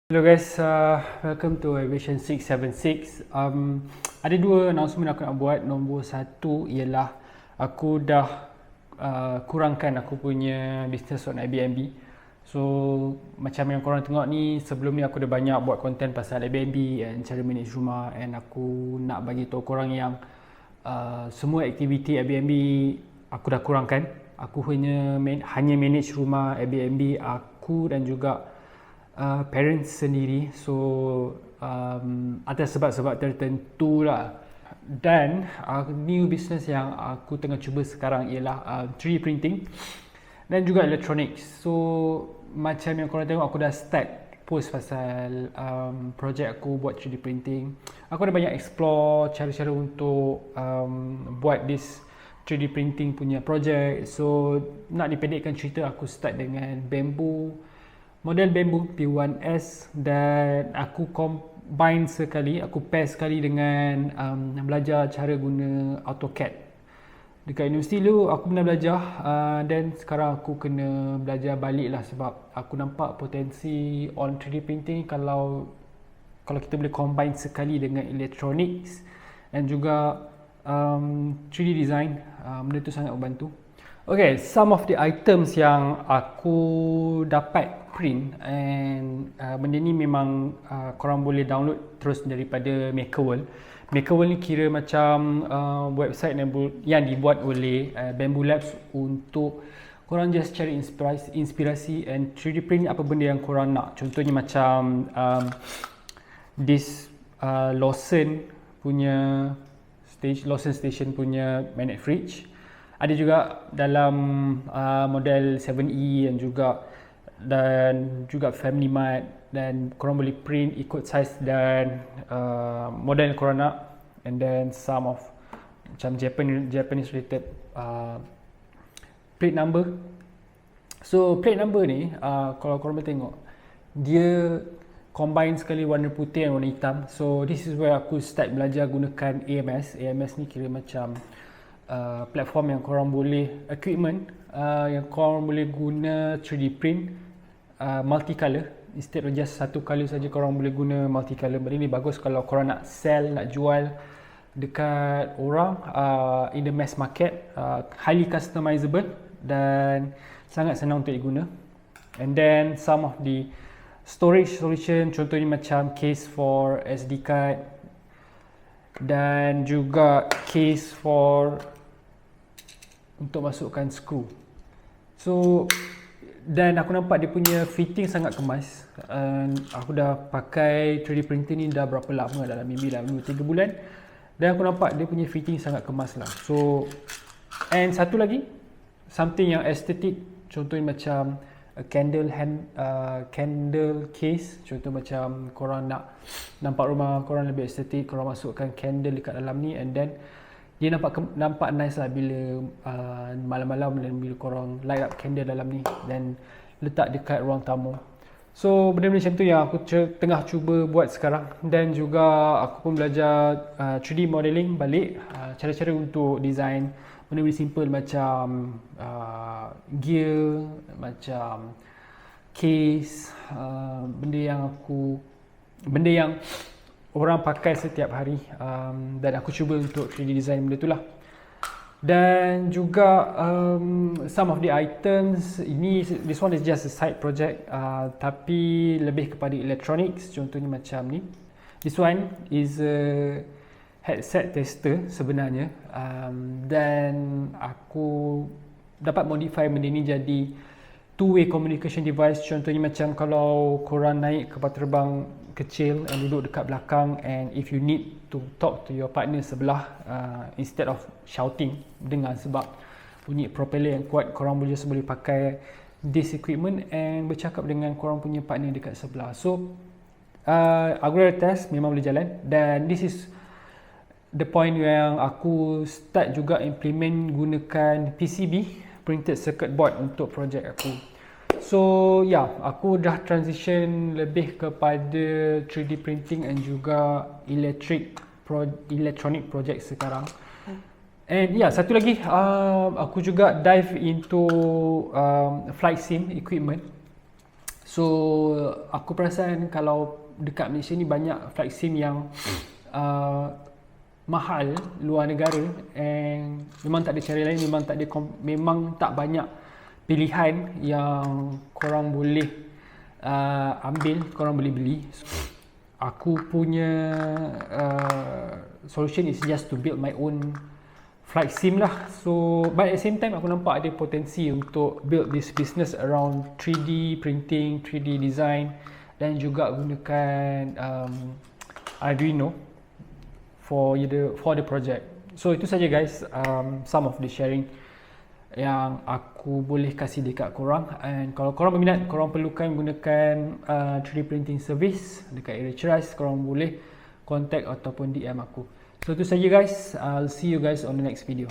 Hello guys, welcome to Aviation 676. Ada dua announcement aku nak buat. Nombor satu ialah aku dah kurangkan aku punya business on Airbnb. So macam yang korang tengok ni, sebelum ni aku dah banyak buat konten pasal Airbnb and cara manage rumah, and aku nak bagi tahu korang yang semua aktiviti Airbnb aku dah kurangkan. Aku hanya manage rumah Airbnb aku dan juga parents sendiri. So atas sebab-sebab tertentu lah. Dan new business yang aku tengah cuba sekarang ialah 3D printing dan juga electronics. So macam yang korang tengok, aku dah start post pasal projek aku buat 3D printing. Aku dah banyak explore cara-cara untuk buat this 3D printing punya projek. So nak dipendekkan cerita, aku start dengan bambu, model bambu P1S, dan aku combine sekali, aku pair sekali dengan belajar cara guna AutoCAD. Dekat universiti dulu aku pernah belajar, dan sekarang aku kena belajar balik lah, sebab aku nampak potensi on 3D printing kalau kita boleh combine sekali dengan electronics dan juga 3D design, benda tu sangat membantu. Okay, some of the items yang aku dapat print, and benda ni memang korang boleh download terus daripada Makerworld. Makerworld ni kira macam website yang dibuat oleh Bamboo Labs untuk korang just cari inspirasi and 3D print apa benda yang korang nak. Contohnya macam this Lawson punya Lawson Station punya magnet fridge. Ada juga dalam model 7E dan juga Family Mart, dan korang boleh print ikut size dan model yang korang nak. And then some of macam Japanese related plate number. So plate number ni kalau korang boleh tengok, dia combine sekali warna putih dan warna hitam. So this is where aku start belajar gunakan AMS. AMS ni kira macam platform yang korang boleh, equipment yang korang boleh guna 3D print multicolor. Instead of just satu color saja, korang boleh guna multicolor. Benda ni bagus kalau korang nak sell, nak jual dekat orang in the mass market. Highly customizable dan sangat senang untuk diguna. And then some of the storage solution, contohnya macam case for SD card dan juga case for untuk masukkan skru. So dan aku nampak dia punya fitting sangat kemas. Aku dah pakai 3D printing ni dah berapa lama, dalam maybe dalam 2-3 bulan, dan aku nampak dia punya fitting sangat kemas lah. So and satu lagi, something yang estetik, contohnya macam candle case. Contoh macam korang nak nampak rumah korang lebih estetik, korang masukkan candle dekat dalam ni, and then dia nampak nice lah bila malam-malam dan bila korang light up candle dalam ni dan letak dekat ruang tamu. So benda-benda macam tu yang aku tengah cuba buat sekarang. Dan juga aku pun belajar 3D modeling balik, cara-cara untuk design benda-benda simple macam gear, macam case, benda yang orang pakai setiap hari, dan aku cuba untuk 3D design benda tu lah. Dan juga some of the items this one is just a side project, tapi lebih kepada electronics. Contohnya macam ni, this one is a headset tester sebenarnya, dan aku dapat modify benda ni jadi two-way communication device. Contohnya macam kalau korang naik kapal terbang kecil and duduk dekat belakang, and if you need to talk to your partner sebelah, instead of shouting, dengar sebab bunyi propeller yang kuat, korang just boleh pakai this equipment and bercakap dengan korang punya partner dekat sebelah. So aku dah test, memang boleh jalan. Dan this is the point yang aku start juga implement gunakan PCB, printed circuit board, untuk projek aku. So aku dah transition lebih kepada 3D printing and juga electronic project sekarang. And satu lagi, aku juga dive into flight sim equipment. So aku perasan kalau dekat Malaysia ni banyak flight sim yang mahal luar negara, and memang tak ada cara lain, memang tak banyak pilihan yang korang boleh ambil, korang boleh beli. Aku punya solution is just to build my own flight sim lah. So but at the same time aku nampak ada potensi untuk build this business around 3D printing, 3D design, dan juga gunakan Arduino for the project. So itu saja guys, some of the sharing yang aku boleh kasih dekat korang. And kalau korang berminat, korang perlukan gunakan 3D printing service dekat area Ceras, korang boleh contact ataupun DM aku. So itu saja guys, I'll see you guys on the next video.